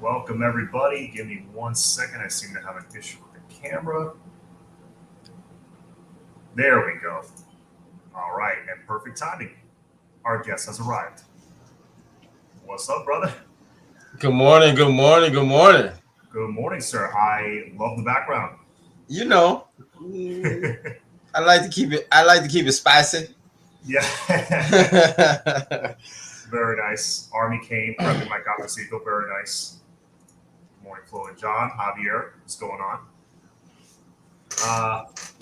Welcome, everybody. Give me 1 second. I seem to have an issue with the camera. There we go. All right, and perfect timing. Our guest has arrived. What's up, brother? Good morning, good morning, good morning. Good morning, sir. I love the background. You know, I like to keep it. I like to keep it spicy. Yeah. Very nice. Army came, prepping my cafecito. Very nice. Good morning, Flo and John. Javier, what's going on?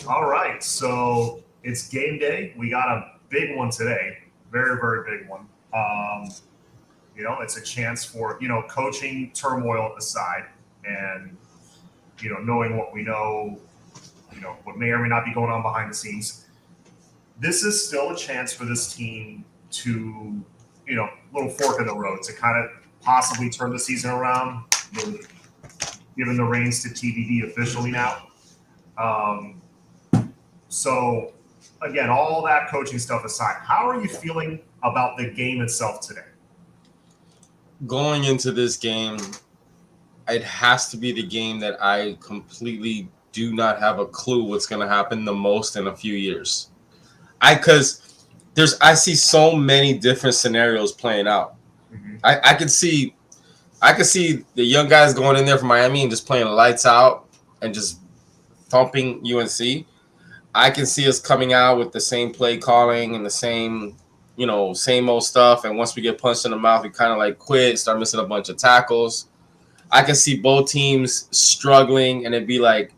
All right, so it's game day. We got a big one today. Very, very big one. It's a chance for, coaching turmoil aside and, knowing what we know, what may or may not be going on behind the scenes. This is still a chance for this team to, little fork in the road to kind of possibly turn the season around, given the reins to TBD officially now. So, again, all that coaching stuff aside, how are you feeling about the game itself today? Going into this game, it has to be the game that I completely do not have a clue what's going to happen the most in a few years. I see so many different scenarios playing out. Mm-hmm. I could see the young guys going in there for Miami and just playing lights out and just thumping UNC. I can see us coming out with the same play calling and the same old stuff. And once we get punched in the mouth, we kind of like quit, start missing a bunch of tackles. I can see both teams struggling and it'd be like,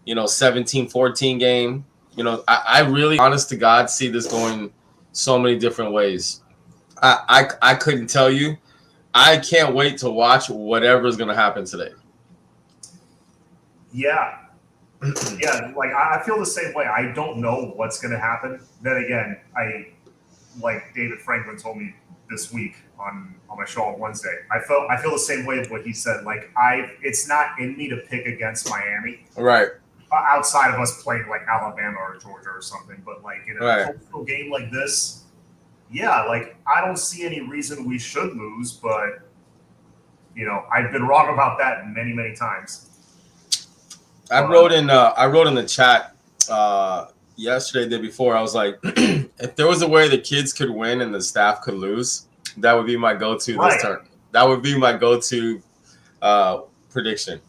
17-14 game. I really, honest to God, see this going so many different ways. I couldn't tell you. I can't wait to watch whatever is going to happen today. Yeah. Yeah, like I feel the same way. I don't know what's going to happen. Then again, like David Franklin told me this week on my show on Wednesday. I feel the same way as what he said. Like it's not in me to pick against Miami, right? Outside of us playing like Alabama or Georgia or something, but like in a cultural game like this, yeah, like I don't see any reason we should lose. But I've been wrong about that many, many times. I wrote in the chat yesterday, the day before. I was like, if there was a way the kids could win and the staff could lose, that would be my go-to this turn. That would be my go-to prediction.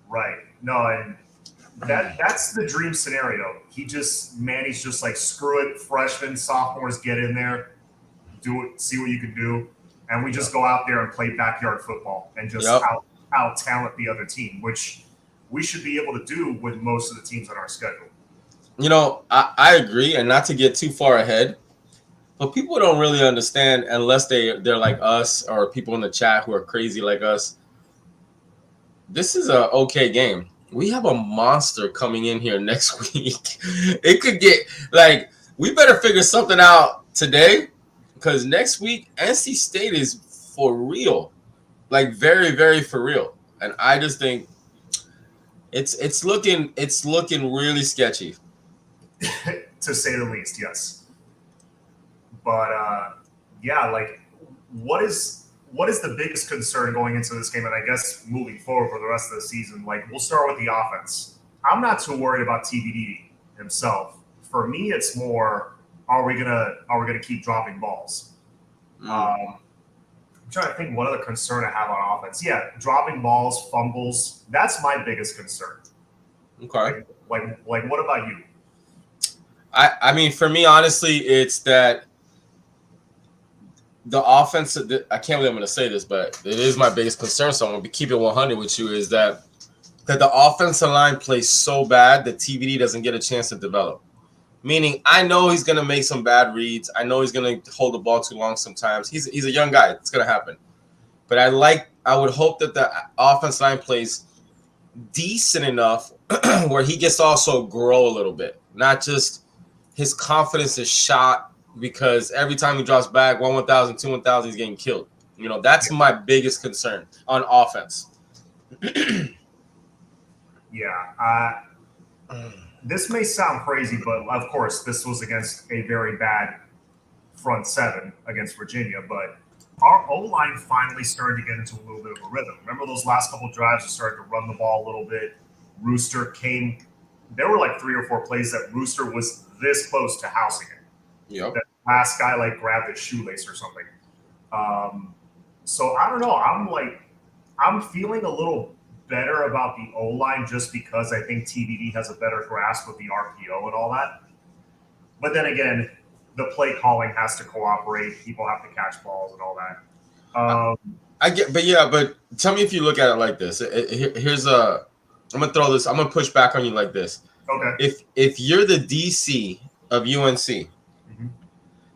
Right. No, and that's the dream scenario. He's just like, screw it, freshmen, sophomores, get in there, do it, see what you can do, and we just go out there and play backyard football and just out talent the other team, which we should be able to do with most of the teams on our schedule. I agree, and not to get too far ahead, but people don't really understand unless they're like us or people in the chat who are crazy like us. This is a okay game. We have a monster coming in here next week. It could get like, we better figure something out today, because next week NC State is for real, like very, very for real, and I just think it's looking really sketchy, to say the least. Yes, but yeah, like what is the biggest concern going into this game, and I guess moving forward for the rest of the season? Like, we'll start with the offense. I'm not too worried about TBD himself. For me, it's more, are we gonna keep dropping balls? I'm trying to think what other concern I have on offense. Yeah, dropping balls, fumbles. That's my biggest concern. Okay. Like what about you? I mean, for me, honestly, it's that the offense, I can't believe I'm going to say this, but it is my biggest concern, so I'm going to keep it 100 with you, is that the offensive line plays so bad that TBD doesn't get a chance to develop. Meaning, I know he's going to make some bad reads. I know he's going to hold the ball too long sometimes. He's a young guy. It's going to happen. But I would hope that the offensive line plays decent enough where he gets to also grow a little bit. Not just his confidence is shot because every time he drops back, 1,000, 2,000, he's getting killed. That's my biggest concern on offense. Yeah. This may sound crazy, but of course, this was against a very bad front seven against Virginia. But our O-line finally started to get into a little bit of a rhythm. Remember those last couple of drives? We started to run the ball a little bit. Rooster came. There were like 3 or 4 plays that Rooster was this close to housing it. Yep. That last guy like grabbed his shoelace or something. So I don't know. I'm feeling a little better about the O-line just because I think TBD has a better grasp of the RPO and all that. But then again, the play calling has to cooperate. People have to catch balls and all that. I get, but tell me if you look at it like this. Here's a. I'm gonna throw this. I'm gonna push back on you like this. Okay. If you're the DC of UNC,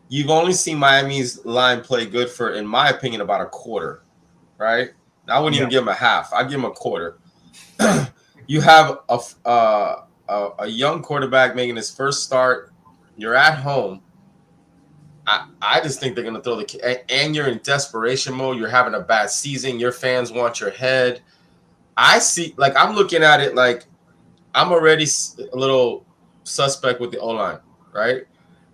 you've only seen Miami's line play good for, in my opinion, about a quarter, right? I wouldn't even give him a half. I'd give him a quarter. You have a young quarterback making his first start. You're at home. I just think they're going to throw and you're in desperation mode. You're having a bad season. Your fans want your head. I see, like, I'm looking at it like I'm already a little suspect with the O-line, right?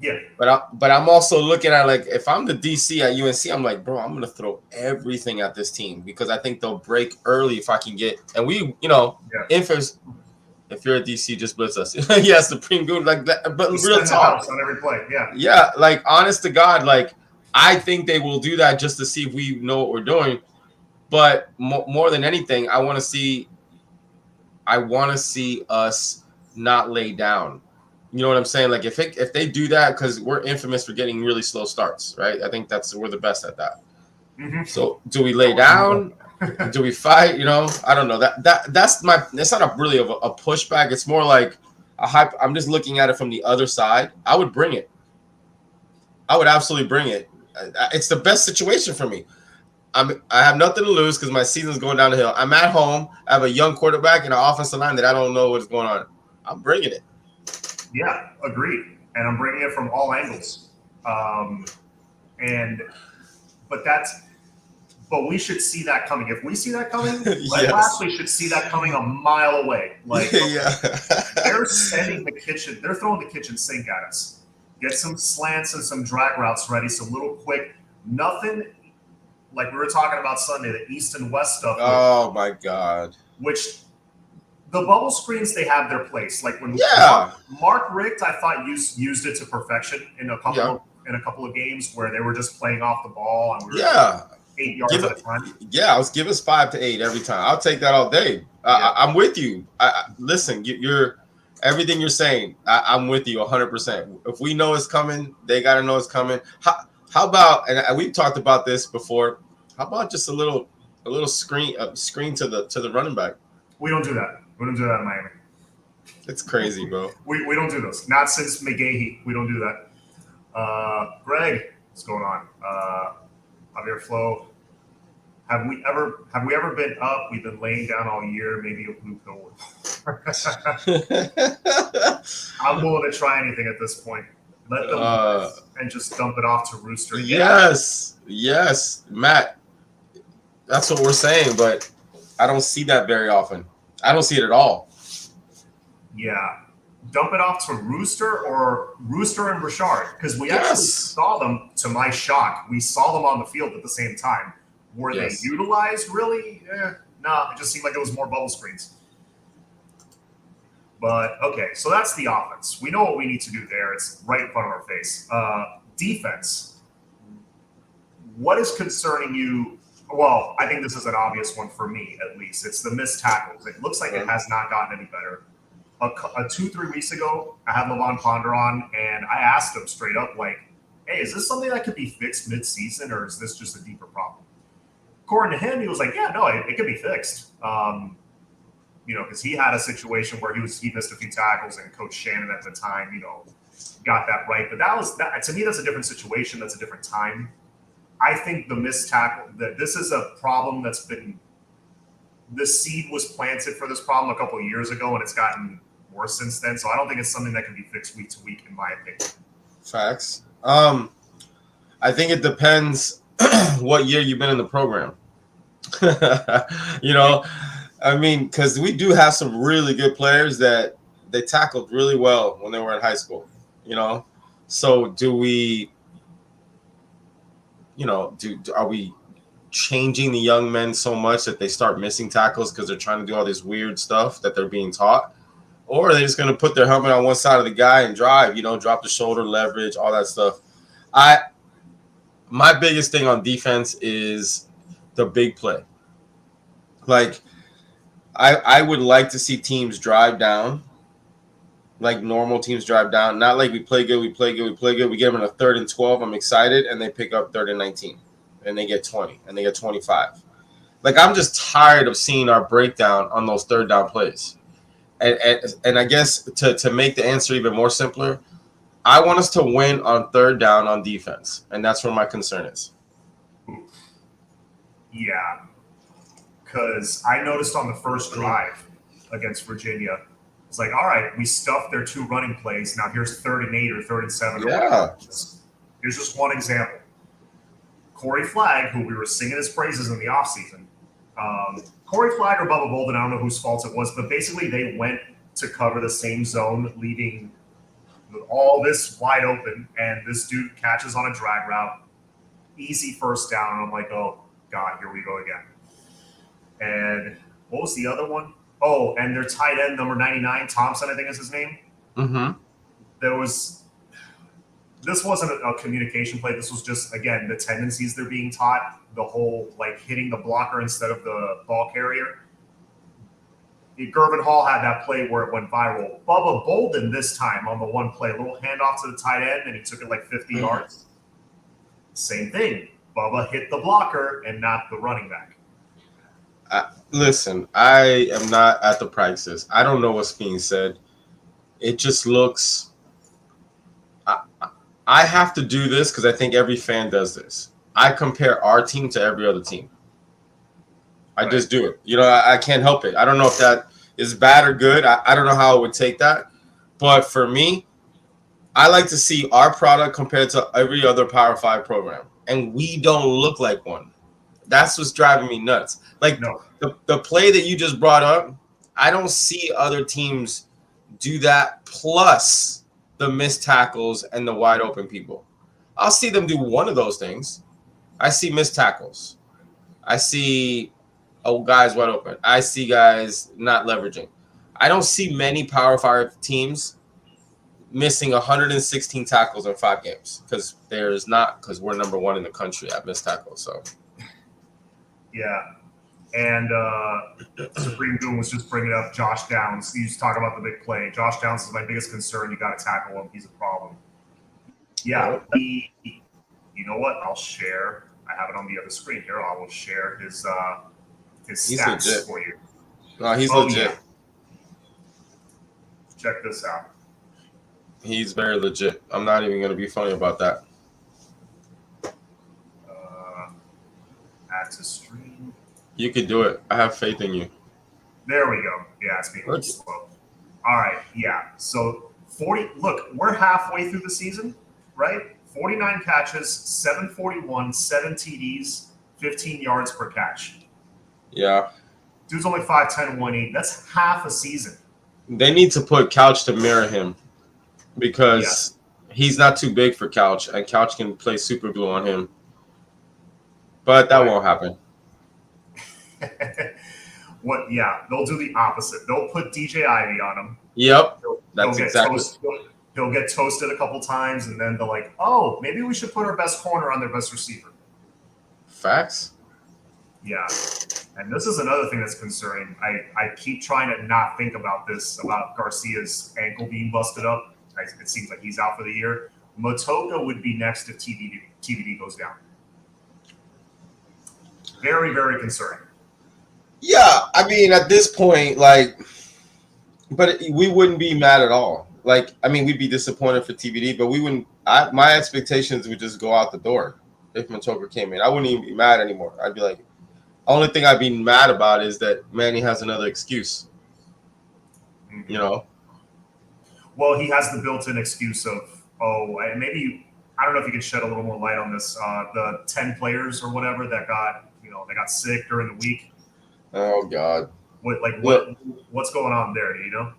Yeah. But I'm also looking at, like, if I'm the DC at UNC, I'm like, bro, I'm going to throw everything at this team because I think they'll break early if I can get – and we, if you're a DC, just blitz us. Yeah, Supreme Good, like that. But real talk on every play, yeah, like, honest to God, like, I think they will do that just to see if we know what we're doing. But more than anything, I want to see us not lay down. You know what I'm saying? Like, if they do that, because we're infamous for getting really slow starts, right? I think we're the best at that. Mm-hmm. So do we lay down? Do we fight? You know, I don't know. That's not really a pushback. It's more like a hype. I'm just looking at it from the other side. I would bring it. I would absolutely bring it. It's the best situation for me. I have nothing to lose because my season's going down the hill. I'm at home. I have a young quarterback and an offensive line that I don't know what's going on. I'm bringing it. Yeah, agreed. And I'm bringing it from all angles. But we should see that coming. If we see that coming, we should see that coming a mile away. Like, they're sending the kitchen. They're throwing the kitchen sink at us. Get some slants and some drag routes ready. Some little quick, nothing like we were talking about Sunday, the east and west stuff. Oh my God! Which the bubble screens, they have their place. Like when Mark Richt, I thought used it to perfection in a couple of games where they were just playing off the ball and we were 8 yards at a time. Yeah, I was give us 5 to 8 every time. I'll take that all day. I'm with you. Listen, you're everything you're saying. I'm with you 100%. If we know it's coming, they got to know it's coming. How about, and we've talked about this before, how about just a little screen to the running back? We don't do that. We don't do that in Miami. It's crazy, bro. We don't do those. Not since McGahee. We don't do that. Greg, what's going on? Javier Flo. Have we ever been up? We've been laying down all year. Maybe a blue pill. I'm willing to try anything at this point. Let them and just dump it off to Rooster. Yes, Matt. That's what we're saying, but I don't see that very often. I don't see it at all. Yeah. Dump it off to Rooster and Richard, because we actually saw them, to my shock. We saw them on the field at the same time. Were they utilized really? No, it just seemed like it was more bubble screens. But, okay, so that's the offense. We know what we need to do there. It's right in front of our face. Defense. What is concerning you? Well, I think this is an obvious one for me, at least. It's the missed tackles. It looks like it has not gotten any better. 2-3 weeks ago, I had Levon Ponder on, and I asked him straight up, like, hey, is this something that could be fixed mid-season, or is this just a deeper problem? According to him, he was like, yeah, no, it could be fixed. Because he had a situation where he missed a few tackles, and Coach Shannon at the time, got that right. But that to me, that's a different situation. That's a different time. I think the missed tackle, that this is a problem that's been – the seed was planted for this problem a couple of years ago, and it's gotten worse since then. So I don't think it's something that can be fixed week to week, in my opinion. Facts. I think it depends what year you've been in the program. I mean, because we do have some really good players that they tackled really well when they were in high school, So do we, are we changing the young men so much that they start missing tackles because they're trying to do all this weird stuff that they're being taught? Or are they just going to put their helmet on one side of the guy and drive, drop the shoulder, leverage, all that stuff? My biggest thing on defense is the big play. Like, I would like to see teams drive down, like normal teams drive down. Not like we play good, we play good. We get them in a 3rd and 12. I'm excited, and they pick up 3rd and 19, and they get 20, and they get 25. Like, I'm just tired of seeing our breakdown on those 3rd down plays. And I guess to make the answer even more simpler, I want us to win on 3rd down on defense, and that's where my concern is. Yeah, because I noticed on the first drive against Virginia, it's like, all right, we stuffed their 2 running plays. Now here's 3rd and 8 or 3rd and 7. Yeah. Here's just one example. Corey Flagg, who we were singing his praises in the offseason, Corey Flagg or Bubba Bolden, I don't know whose fault it was, but basically they went to cover the same zone, leaving all this wide open, and this dude catches on a drag route, easy 1st down, and I'm like, oh, God, here we go again. And what was the other one? Oh, and their tight end, number 99, Thompson, I think is his name. Mm-hmm. This wasn't a communication play. This was just, again, the tendencies they're being taught, the whole, like, hitting the blocker instead of the ball carrier. Gervin Hall had that play where it went viral. Bubba Bolden this time on the one play, a little handoff to the tight end, and he took it like 50 yards. Same thing. Bubba hit the blocker and not the running back. Listen, I am not at the practices. I don't know what's being said. It just looks – I have to do this because I think every fan does this. I compare our team to every other team. I just do it. I can't help it. I don't know if that is bad or good. I don't know how I would take that. But for me, I like to see our product compared to every other Power 5 program. And we don't look like one. That's what's driving me nuts. Like, No. the play that you just brought up, I don't see other teams do that plus the missed tackles and the wide open people. I'll see them do one of those things. I see missed tackles. I see guys wide open. I see guys not leveraging. I don't see many Power 5 teams missing 116 tackles in 5 games because we're number 1 in the country at missed tackles. So, yeah. And Supreme Goon was just bringing up Josh Downs. He was talking about the big play. Josh Downs is my biggest concern. You got to tackle him. He's a problem. Yeah. You know what? I'll share. I have it on the other screen here. I will share his stats for you. No, he's legit. Yeah. Check this out. He's very legit. I'm not even going to be funny about that. Add to stream. You could do it. I have faith in you. There we go. Yeah, it's being a little slow. All right. Yeah. So 40. Look, we're halfway through the season, right? 49 catches, 741, 7 TDs, 15 yards per catch. Yeah. Dude's only 5'10", 180. That's half a season. They need to put Couch to mirror him because he's not too big for Couch, and Couch can play super glue on him. But that won't happen. What? Yeah, they'll do the opposite. They'll put DJ Ivy on him. Yep. That's exactly. He'll get toasted a couple times, and then they're like, "Oh, maybe we should put our best corner on their best receiver." Facts. Yeah, and this is another thing that's concerning. I keep trying to not think about this, about Garcia's ankle being busted up. It seems like he's out for the year. Motoka would be next if TBD goes down. Very, very concerning. Yeah, I mean, at this point, but we wouldn't be mad at all. We'd be disappointed for TBD, but we wouldn't. My expectations would just go out the door if Motoka came in. I wouldn't even be mad anymore. I'd be like, only thing I'd be mad about is that Manny has another excuse. Mm-hmm. Well, he has the built-in excuse of, maybe I don't know if you can shed a little more light on this. The 10 players or whatever that got sick during the week. Oh God. What's going on there? Do you know?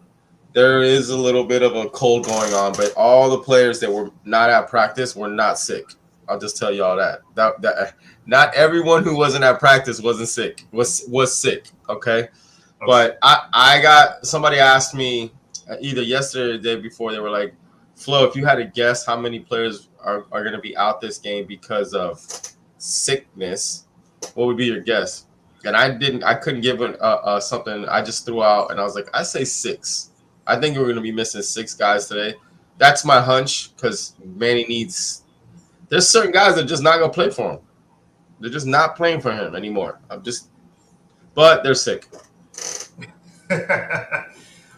There is a little bit of a cold going on, but all the players that were not at practice were not sick. I'll just tell you all that. That not everyone who wasn't at practice wasn't sick. Was sick. Okay. But I got somebody asked me either yesterday or the day before. They were like, Flo, if you had to guess how many players are going to be out this game because of sickness, what would be your guess? And I couldn't give something. I just threw out, and I was like, I say 6. I think we're going to be missing 6 guys today. That's my hunch because Manny needs. There's certain guys that are just not going to play for him. They're just not playing for him anymore. But they're sick.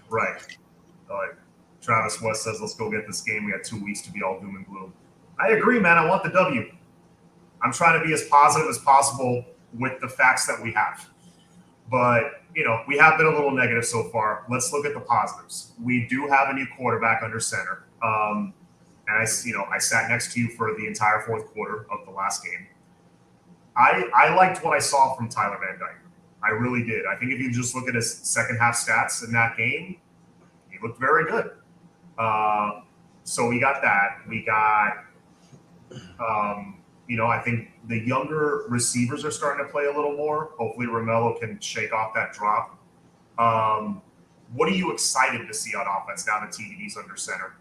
Right. Like Travis West says, let's go get this game. We got 2 weeks to be all doom and gloom. I agree, man. I want the W. I'm trying to be as positive as possible with the facts that we have. But, we have been a little negative so far. Let's look at the positives. We do have a new quarterback under center. And I sat next to you for the entire fourth quarter of the last game. I liked what I saw from Tyler Van Dyke. I really did. I think if you just look at his second half stats in that game, he looked very good. So we got that. We got, I think the younger receivers are starting to play a little more. Hopefully Romello can shake off that drop. What are you excited to see on offense now that TVD's under center?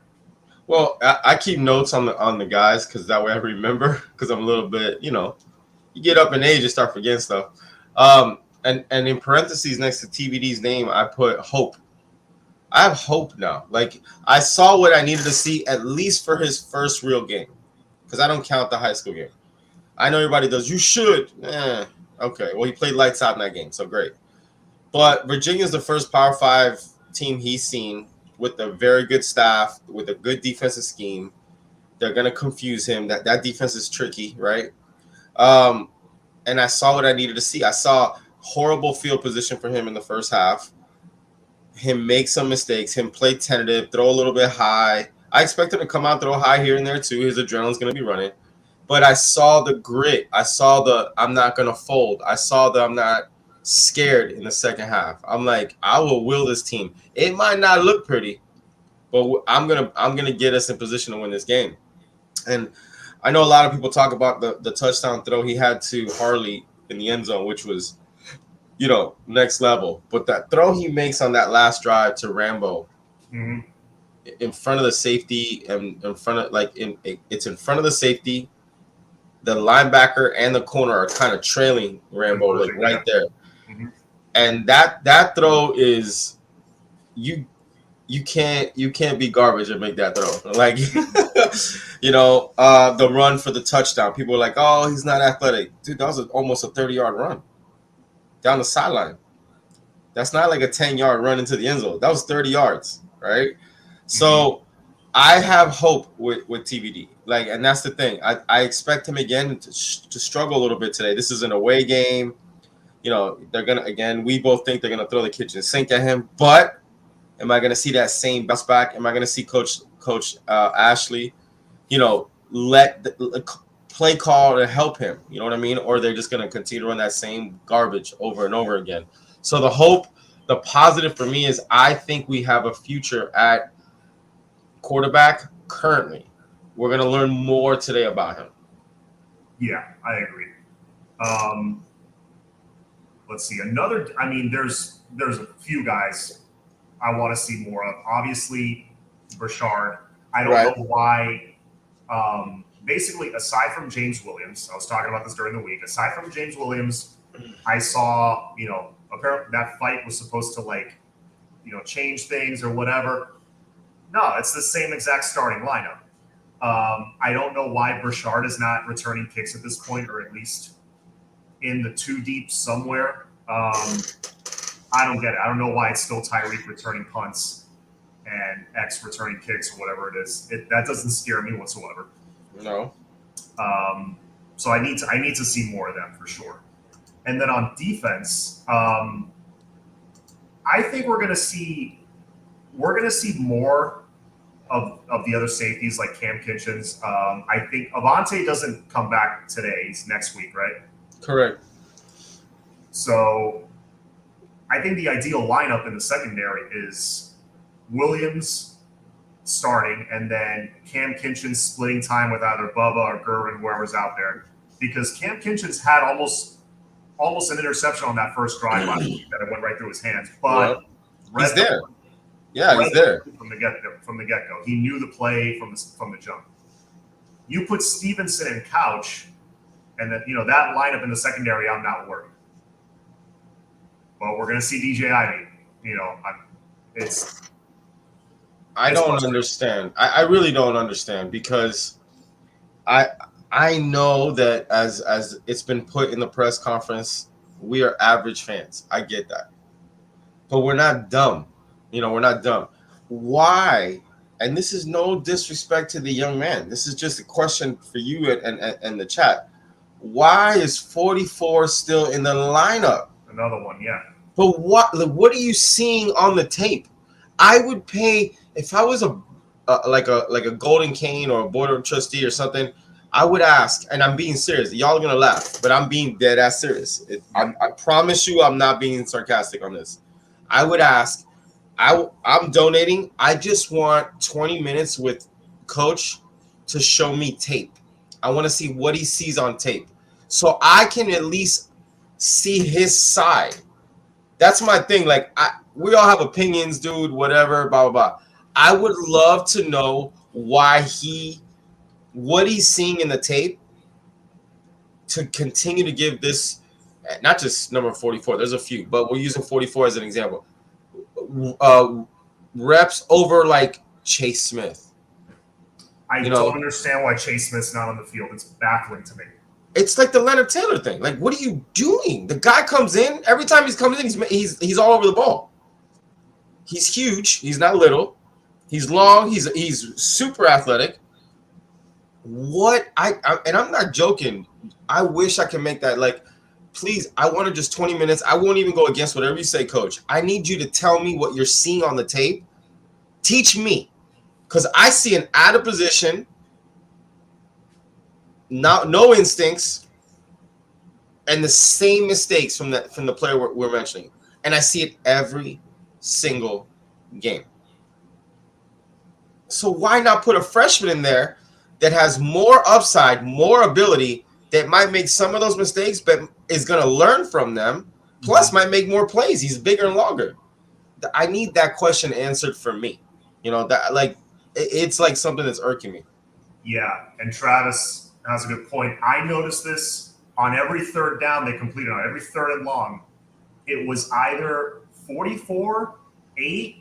Well, I keep notes on the guys because that way I remember because I'm a little bit, you get up in age and start forgetting stuff. And in parentheses next to TVD's name, I put hope. I have hope now. Like, I saw what I needed to see at least for his first real game because I don't count the high school game. I know everybody does. You should. Okay. Well, he played lights out in that game, so great. But Virginia's the first Power 5 team he's seen with a very good staff, with a good defensive scheme. They're going to confuse him. That defense is tricky, right? And I saw what I needed to see. I saw horrible field position for him in the first half. Him make some mistakes. Him play tentative, throw a little bit high. I expect him to come out, throw high here and there too. His adrenaline's going to be running. But I saw the grit. I saw the I'm not going to fold. I saw the I'm not scared in the second half. I'm like, I will will this team. It might not look pretty, but I'm gonna get us in position to win this game. And I know a lot of people talk about the touchdown throw he had to Harley in the end zone, which was, next level. But that throw he makes on that last drive to Rambo, in front of the safety and in front of it's in front of the safety. The linebacker and the corner are kind of trailing Rambo right there. Mm-hmm. And that throw is you can't be garbage and make that throw. Like the run for the touchdown. People are like, oh, he's not athletic. Dude, that was almost a 30-yard run down the sideline. That's not like a 10-yard run into the end zone. That was 30 yards, right? Mm-hmm. So I have hope with TVD. And that's the thing. I expect him again to struggle a little bit today. This is an away game. They're going to, again, we both think they're going to throw the kitchen sink at him. But am I going to see that same bounce back? Am I going to see Coach Ashley, let the play call to help him? You know what I mean? Or they're just going to continue to run that same garbage over and over again. So the positive for me is I think we have a future at quarterback currently. We're going to learn more today about him. Yeah, I agree. Let's see. There's a few guys I want to see more of. Obviously, Burchard. I don't know why. Basically, aside from James Williams, I was talking about this during the week. Aside from James Williams, I saw, apparently that fight was supposed to change things or whatever. No, it's the same exact starting lineup. I don't know why Burchard is not returning kicks at this point, or at least in the 2 deep somewhere. I don't get it. I don't know why it's still Tyreek returning punts and X returning kicks or whatever it is. That doesn't scare me whatsoever. No. So I need to see more of them for sure. And then on defense, I think we're gonna see more of the other safeties like Cam Kitchens. I think Avante doesn't come back today. He's next week, right? Correct. So I think the ideal lineup in the secondary is Williams, starting, and then Cam Kinchen splitting time with either Bubba or Gervin, whoever's out there, because Cam Kinchen's had almost an interception on that first drive last week that it went right through his hands. But he's there. Yeah, he's there from the get go. He knew the play from the jump. You put Stevenson and Couch, and then that lineup in the secondary. I'm not worried. But we're going to see DJ Ivey. I don't understand. I really don't understand, because I know that as it's been put in the press conference, we are average fans. I get that. But we're not dumb. We're not dumb. Why? And this is no disrespect to the young man. This is just a question for you and the chat. Why is 44 still in the lineup? Another one, yeah. But what are you seeing on the tape? I would pay, if I was like a Golden Cane or a board of trustee or something, I would ask, and I'm being serious. Y'all are gonna laugh, but I'm being dead ass serious. I promise you, I'm not being sarcastic on this. I would ask, I'm donating. I just want 20 minutes with Coach to show me tape. I want to see what he sees on tape, so I can at least see his side. That's my thing. Like, we all have opinions, dude, whatever, blah, blah, blah. I would love to know what he's seeing in the tape to continue to give this, not just number 44, there's a few, but we're using 44 as an example, reps over like Chase Smith. I don't understand why Chase Smith's not on the field. It's baffling to me. It's like the Leonard Taylor thing. Like, what are you doing? The guy comes in. Every time he's coming in, he's all over the ball. He's huge. He's not little. He's long. He's super athletic. And I'm not joking. I wish I could make that. Like, please, I wanted just 20 minutes. I won't even go against whatever you say, Coach. I need you to tell me what you're seeing on the tape. Teach me, because I see an out of position, no instincts, and the same mistakes from the player we're mentioning, and I see it every single game. So why not put a freshman in there that has more upside, more ability, that might make some of those mistakes, but is going to learn from them, plus might make more plays. He's bigger and longer. I need that question answered for me. That, like, it's like something that's irking me. Yeah, and Travis has a good point. I noticed this on every third down they completed, on every third and long. It was either 44, 8,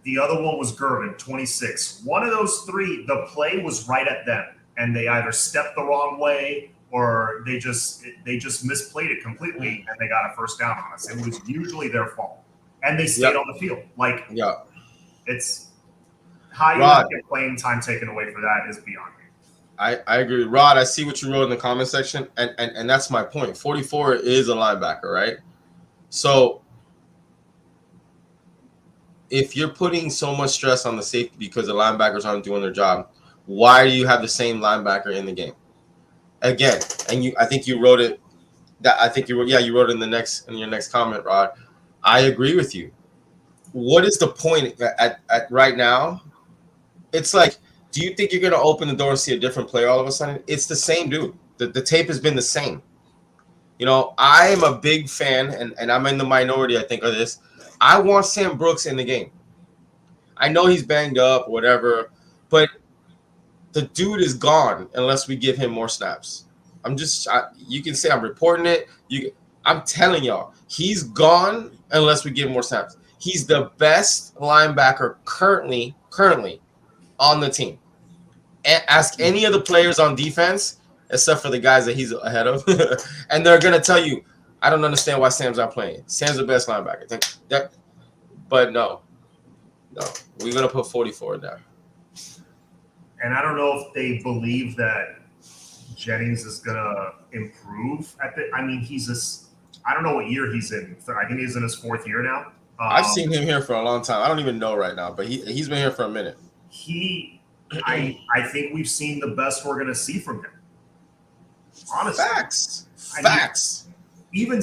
the other one was Gervin, 26. One of those three, the play was right at them, and they either stepped the wrong way or they just misplayed it completely, and they got a first down on us. It was usually their fault, and they stayed on the field. Like, it's how you get playing time taken away for that is beyond me. I agree. Rod, I see what you wrote in the comment section, and that's my point. 44 is a linebacker, right? So if you're putting so much stress on the safety because the linebackers aren't doing their job, why do you have the same linebacker in the game? Again, and I think you wrote it. You wrote it in your next comment, Rod. I agree with you. What is the point at right now? It's like, do you think you're going to open the door and see a different player all of a sudden? It's the same dude. The tape has been the same. I am a big fan, and I'm in the minority, I think, of this. I want Sam Brooks in the game. I know he's banged up, whatever, but the dude is gone unless we give him more snaps. You can say I'm reporting it. I'm telling y'all, he's gone unless we give him more snaps. He's the best linebacker currently on the team. Ask any of the players on defense, except for the guys that he's ahead of, and they're going to tell you, I don't understand why Sam's not playing. Sam's the best linebacker. But no. We're going to put 44 in there. And I don't know if they believe that Jennings is going to improve I don't know what year he's in. I think he's in his 4th year now. I've seen him here for a long time. I don't even know right now, but he's been here for a minute. I think we've seen the best we're going to see from him. Honestly. Facts. Even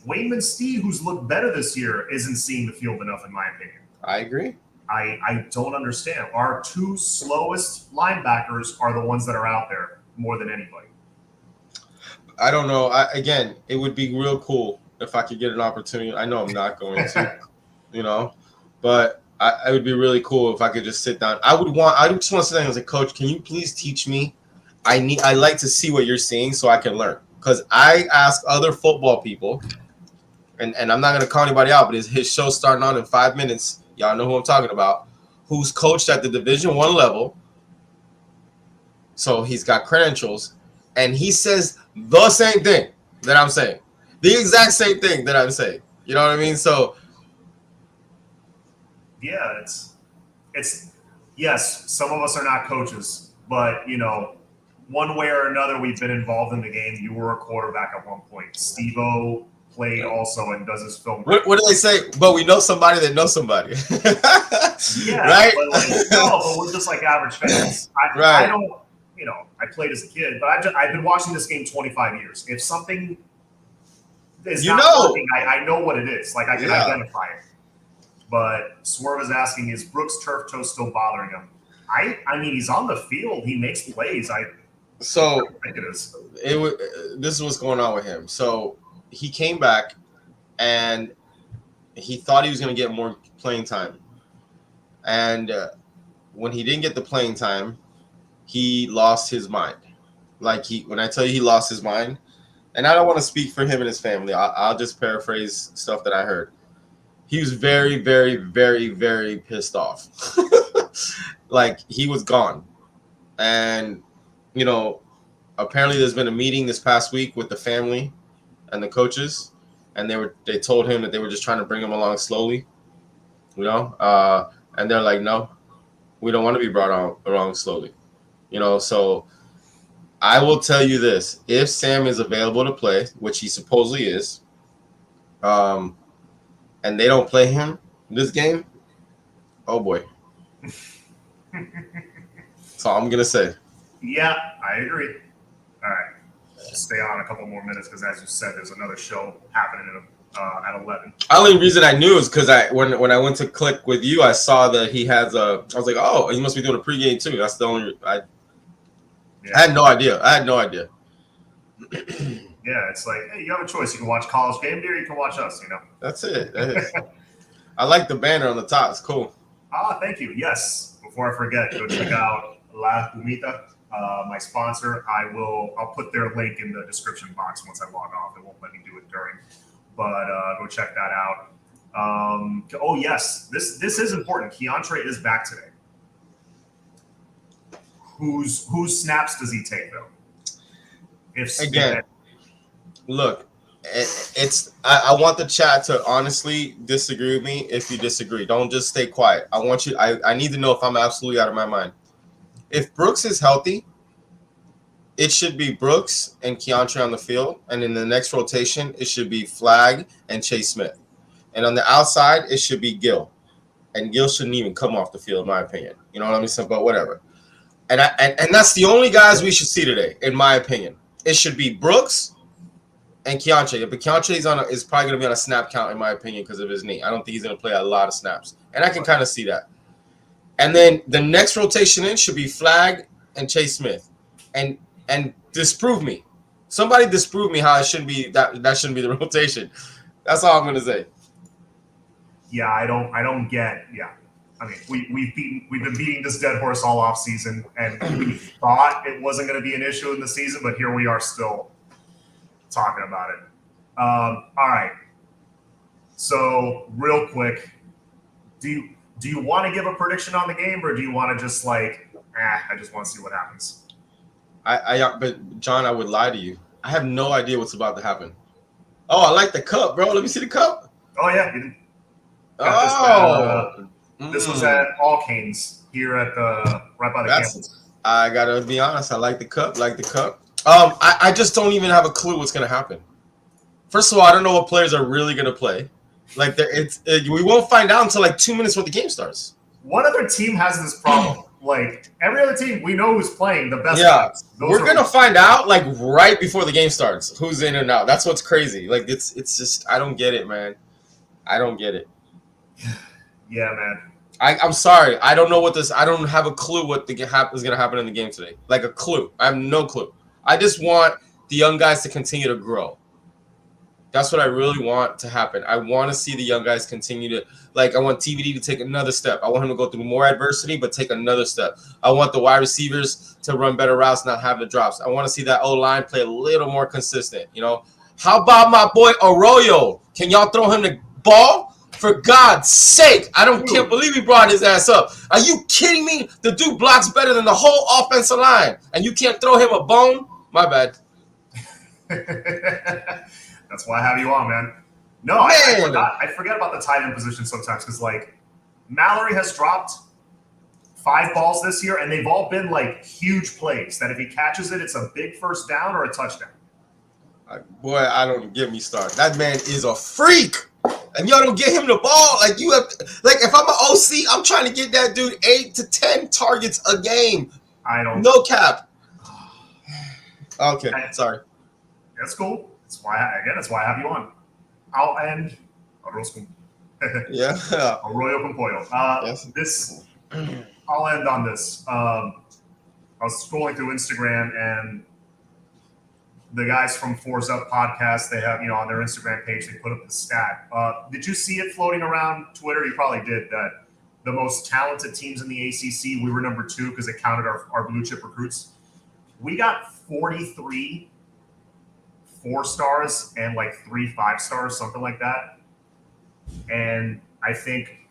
Wayman Steed, who's looked better this year, isn't seeing the field enough, in my opinion. I agree. I don't understand. Our two slowest linebackers are the ones that are out there more than anybody. I don't know. Again, it would be real cool if I could get an opportunity. I know I'm not going to, but it would be really cool if I could just sit down. I just want to sit down and say, Coach, can you please teach me? I like to see what you're seeing so I can learn. Because I ask other football people, and I'm not going to call anybody out, but his show's starting on in 5 minutes. Y'all know who I'm talking about, who's coached at the Division I level. So he's got credentials, and he says the same thing that I'm saying. The exact same thing that I'm saying. You know what I mean? So yeah, it's yes, some of us are not coaches, but one way or another we've been involved in the game. You were a quarterback at one point. Steve-O played also and does his film. What do they say? But we know somebody that knows somebody. Yeah, right? But we're just like average fans. I don't, I played as a kid, but I've been watching this game 25 years. If something is not working, I know what it is. Like I can identify it. But Swerve is asking, is Brooks' turf toe still bothering him? I mean, he's on the field. He makes plays. I think it is. This is what's going on with him. So he came back, and he thought he was going to get more playing time. And when he didn't get the playing time, he lost his mind. When I tell you he lost his mind, and I don't want to speak for him and his family. I'll just paraphrase stuff that I heard. He was very, very, very, very pissed off. Like he was gone. And, apparently there's been a meeting this past week with the family and the coaches, and they told him that they were just trying to bring him along slowly, and they're like, no, we don't want to be brought along slowly, so I will tell you this: if Sam is available to play, which he supposedly is, and they don't play him this game, oh boy. That's all I'm gonna say. Yeah, I agree. All right, stay on a couple more minutes because, as you said, there's another show happening at 11. The only reason I knew is because when I went to click with you, I saw that he has I was like, oh, he must be doing a pregame too. That's the only. I had no idea. Yeah, it's like, hey, you have a choice. You can watch College Game Day or you can watch us. That's it. I like the banner on the top. It's cool. Thank you. Yes. Before I forget, go check out La Humita, my sponsor. I'll put their link in the description box once I log off. It won't let me do it during, but go check that out. Oh yes, this is important. Keontre is back today. Whose snaps does he take though? Look, I want the chat to honestly disagree with me. If you disagree, don't just stay quiet. I need to know if I'm absolutely out of my mind. If Brooks is healthy, it should be Brooks and Keontre on the field, and in the next rotation, it should be Flag and Chase Smith, and on the outside, it should be Gill, and Gill shouldn't even come off the field, in my opinion. You know what I mean? But whatever. And that's the only guys we should see today, in my opinion. It should be Brooks and Keontre. But Keontre is probably going to be on a snap count, in my opinion, because of his knee. I don't think he's going to play a lot of snaps. And I can kind of see that. And then the next rotation in should be Flag and Chase Smith. And disprove me. Somebody disprove me how it shouldn't be that shouldn't be the rotation. That's all I'm going to say. Yeah, I don't get. Yeah. I mean, we've been beating this dead horse all off season, and we thought it wasn't going to be an issue in the season, but here we are still talking about it. All right. So real quick, do you want to give a prediction on the game, or do you want to just I just want to see what happens? But John, I would lie to you. I have no idea what's about to happen. Oh, I like the cup, bro. Let me see the cup. Oh yeah. This was at All Canes here at right by the campus. I gotta be honest. I like the cup. I just don't even have a clue what's gonna happen. First of all, I don't know what players are really gonna play. We won't find out until 2 minutes when the game starts. What other team has this problem? Every other team, we know who's playing the best. Yeah, we're gonna find out right before the game starts who's in and out. That's what's crazy. It's just I don't get it, man. I don't get it. Yeah, man. I'm sorry. I don't know what this. I don't have a clue what is going to happen in the game today. Like a clue. I have no clue. I just want the young guys to continue to grow. That's what I really want to happen. I want to see the young guys continue to, like, I want TVD to take another step. I want him to go through more adversity, but take another step. I want the wide receivers to run better routes, not have the drops. I want to see that O-line play a little more consistent. You know, how about my boy Arroyo? Can y'all throw him the ball? For God's sake, can't believe he brought his ass up. Are you kidding me? The dude blocks better than the whole offensive line, and you can't throw him a bone? My bad. That's why I have you on, man. No, I forget about the tight end position sometimes because, like, Mallory has dropped 5 balls this year, and they've all been, like, huge plays that if he catches it, it's a big first down or a touchdown. Boy, I don't get me started. That man is a freak. And y'all don't get him the ball. Like, you have, like, if I'm an OC, I'm trying to get that dude 8 to 10 targets a game. I don't. No cap. Okay, sorry. That's cool. That's why I have you on. I'll end. Yeah. Arroyo con pollo. Yes. I'll end on this. I was scrolling through Instagram and the guys from Fours Up podcast, they have, on their Instagram page, they put up the stat. Did you see it floating around Twitter? You probably did. That the most talented teams in the ACC, we were number 2 because it counted our blue chip recruits. We got 43 4-stars and like 3 5-stars, something like that. And I think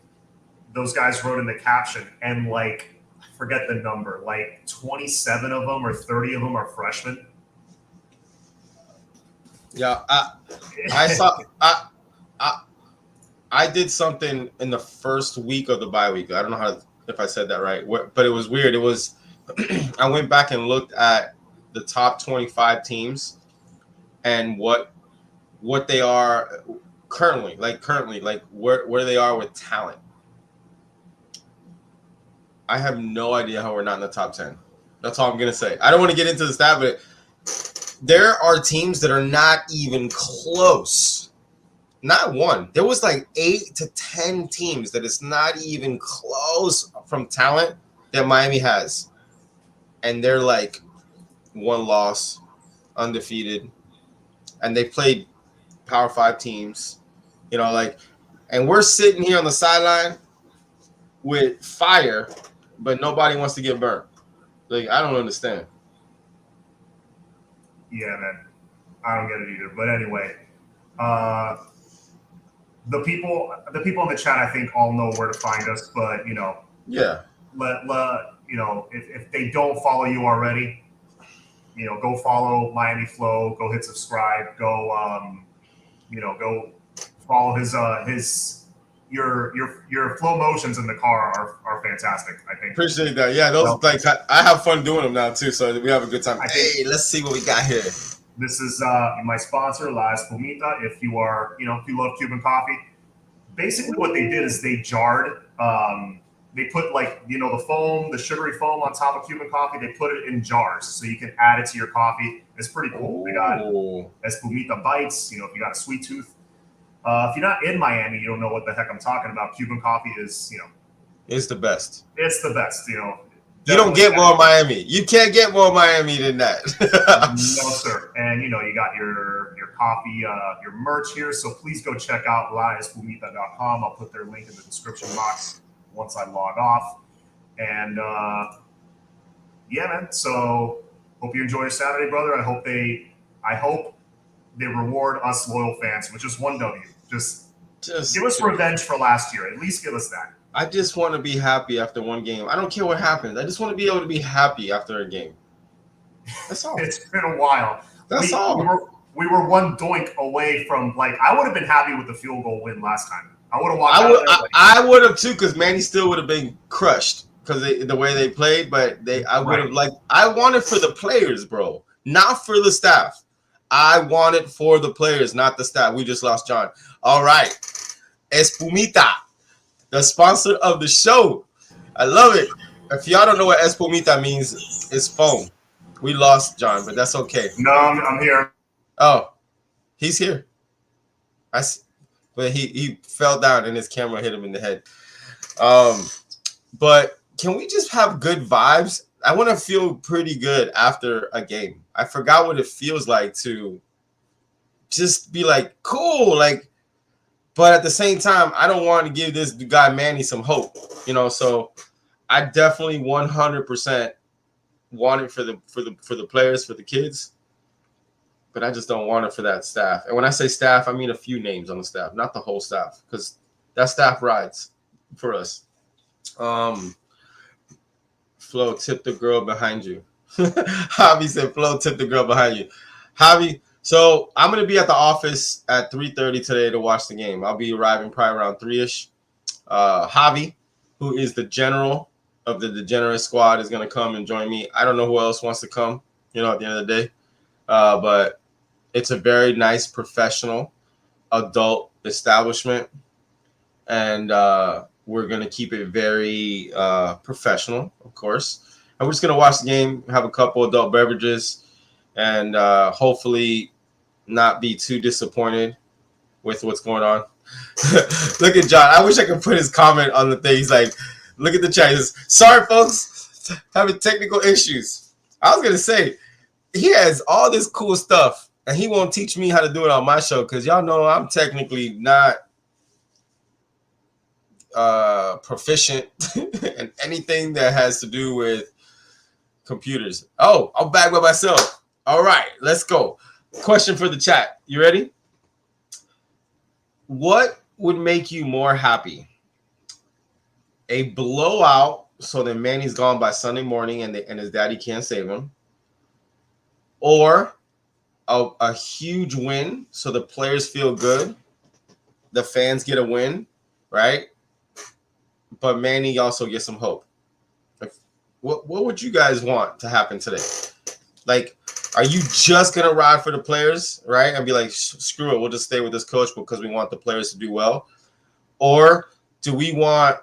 those guys wrote in the caption, and like, I forget the number, like 27 of them or 30 of them are freshmen. Yeah, I saw. I did something in the first week of the bye week. I don't know if I said that right, but it was weird. It was I went back and looked at the top 25 teams and what they are currently, like where they are with talent. I have no idea how we're not in the top 10. That's all I'm gonna say. I don't want to get into the stat, but there are teams that are not even close. Not one. There was like 8 to 10 teams that is not even close from talent that Miami has. And they're like 1 loss, undefeated. And they played Power 5 teams. And we're sitting here on the sideline with fire, but nobody wants to get burnt. Like, I don't understand. Yeah, man. I don't get it either. But anyway, the people in the chat, I think, all know where to find us. But yeah, if they don't follow you already, go follow Miami Flow. Go hit subscribe. Go go follow your flow motions in the car are fantastic. I think. Appreciate that. Yeah, those I have fun doing them now too, so we have a good time. Hey, let's see what we got here. This is my sponsor, La Espumita. If you are, if you love Cuban coffee, basically what they did is they jarred. They put the foam, the sugary foam on top of Cuban coffee. They put it in jars so you can add it to your coffee. It's pretty cool. They got Espumita bites. If you got a sweet tooth. If you're not in Miami, you don't know what the heck I'm talking about. Cuban coffee is, it's the best. It's the best, You don't get more Miami. You can't get more Miami than that. No, sir. And, you got your coffee, your merch here. So please go check out laespumita.com. I'll put their link in the description box once I log off. And, yeah, man. So hope you enjoy your Saturday, brother. I hope they reward us loyal fans with just 1 W. Just give us revenge for last year. At least give us that. I just want to be happy after 1 game. I don't care what happens. I just want to be able to be happy after a game. That's all. It's been a while. That's all. We were 1 doink away from, I would have been happy with the field goal win last time. I would have walked I would have too, because Manny still would have been crushed because the way they played. But I would have I wanted for the players, bro, not for the staff. I want it for the players, not the staff. We just lost John. All right. Espumita, the sponsor of the show. I love it. If y'all don't know what Espumita means, it's foam. We lost John, but that's okay. No, I'm here. Oh, he's here. But he fell down and his camera hit him in the head. But can we just have good vibes? I want to feel pretty good after a game. I forgot what it feels like to just be like, cool. Like, but at the same time, I don't want to give this guy Manny some hope, So I definitely 100% want it for the players, for the kids, but I just don't want it for that staff. And when I say staff, I mean a few names on the staff, not the whole staff, because that staff rides for us. Flo, tip the girl behind you. Javi said, Flo, tip the girl behind you. Javi, so I'm going to be at the office at 3:30 today to watch the game. I'll be arriving probably around 3-ish. Javi, who is the general of the Degenerate Squad, is going to come and join me. I don't know who else wants to come, at the end of the day. But it's a very nice, professional, adult establishment. And we're going to keep it very professional, of course. And we're just going to watch the game, have a couple adult beverages, and hopefully not be too disappointed with what's going on. Look at John. I wish I could put his comment on the thing. He's like, look at the chat. He says, sorry, folks, having technical issues. I was going to say, he has all this cool stuff, and he won't teach me how to do it on my show because y'all know I'm technically not proficient in anything that has to do with computers. Oh, I'm back by myself. All right, let's go. Question for the chat. You ready? What would make you more happy? A blowout so that Manny's gone by Sunday morning and his daddy can't save him, or a huge win so the players feel good, the fans get a win, right? But Manny also gets some hope. What would you guys want to happen today? Like, are you just going to ride for the players, right? And be like, screw it, we'll just stay with this coach because we want the players to do well? Or do we want,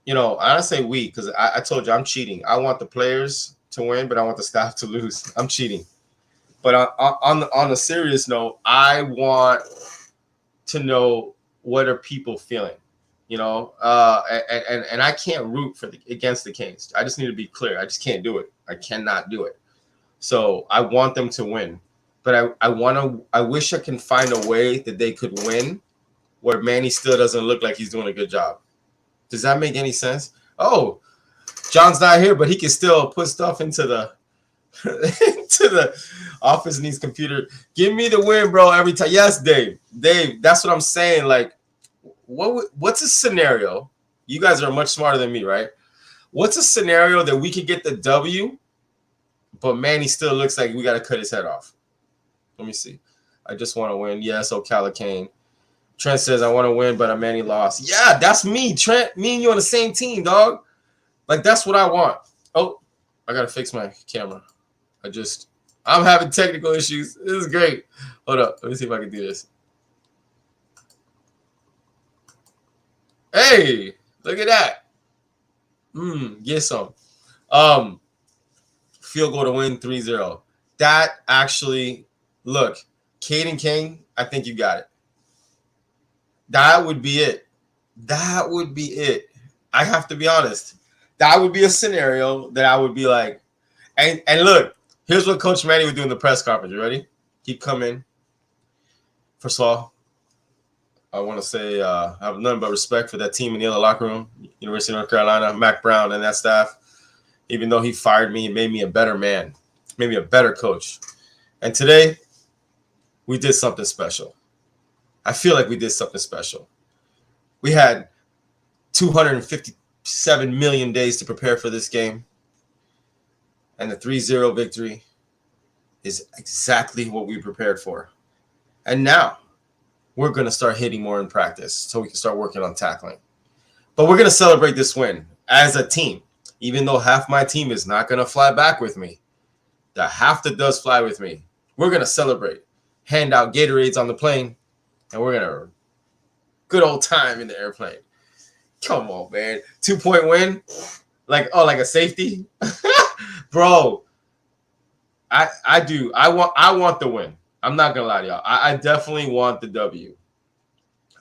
I don't say we because I told you I'm cheating. I want the players to win, but I want the staff to lose. I'm cheating. But on a serious note, I want to know what are people feeling, and I can't root against the Canes. I just need to be clear. I just can't do it. I cannot do it. So I want them to win, but I wish I can find a way that they could win where Manny still doesn't look like he's doing a good job. Does that make any sense? Oh, John's not here, but he can still put stuff into the into the office needs computer. Give me the win, bro, every time. Yes, Dave, that's what I'm saying. Like, what's a scenario? You guys are much smarter than me, right? What's a scenario that we could get the W, but Manny still looks like we got to cut his head off? Let me see. I just want to win. Yes, Ocala Kane. Trent says, I want to win, but Manny lost. Yeah, that's me, Trent. Me and you on the same team, dog. Like, that's what I want. Oh, I got to fix my camera. I'm having technical issues. This is great. Hold up. Let me see if I can do this. Hey, look at that. Get some. Field goal to win 3-0. That actually, look, Caden King, I think you got it. That would be it. That would be it. I have to be honest. That would be a scenario that I would be like, and look, here's what Coach Manny would do in the press conference. You ready? He'd come in. First of all, I want to say I have nothing but respect for that team in the other locker room, University of North Carolina, Mac Brown and that staff. Even though he fired me, it made me a better man, made me a better coach. And today, we did something special. I feel like we did something special. We had 257 million days to prepare for this game. And the 3-0 victory is exactly what we prepared for. And now we're going to start hitting more in practice so we can start working on tackling. But we're going to celebrate this win as a team, even though half my team is not going to fly back with me. The half that does fly with me, we're going to celebrate, hand out Gatorades on the plane, and we're going to good old time in the airplane. Come on, man. 2-point win? Like a safety? Bro, I do. I want the win. I'm not going to lie to y'all. I definitely want the W.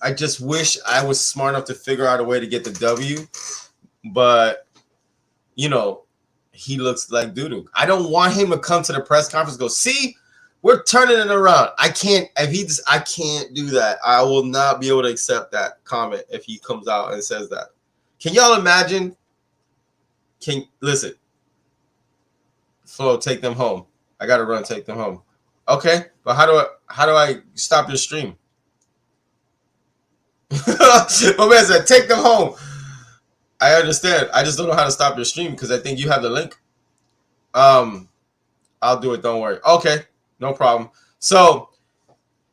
I just wish I was smart enough to figure out a way to get the W but you know, he looks like doo-doo. I don't want him to come to the press conference and go, see, we're turning it around. I can't do that. I will not be able to accept that comment if he comes out and says that. Can y'all imagine? Listen, Flo, take them home. I gotta run, take them home. Okay, but how do I stop your stream? My man said, take them home. I understand. I just don't know how to stop your stream because I think you have the link. I'll do it. Don't worry. Okay, no problem. So,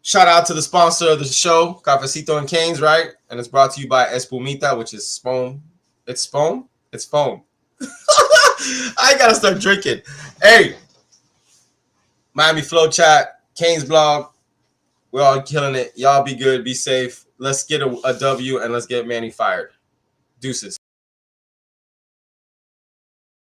shout out to the sponsor of the show, Cafecito and Canes, right? And it's brought to you by Espumita, which is Spoon. It's Spoon? It's foam. I gotta start drinking. Hey, Miami Flow Chat, Canes blog. We're all killing it. Y'all be good, be safe. Let's get a W and let's get Manny fired. Deuces.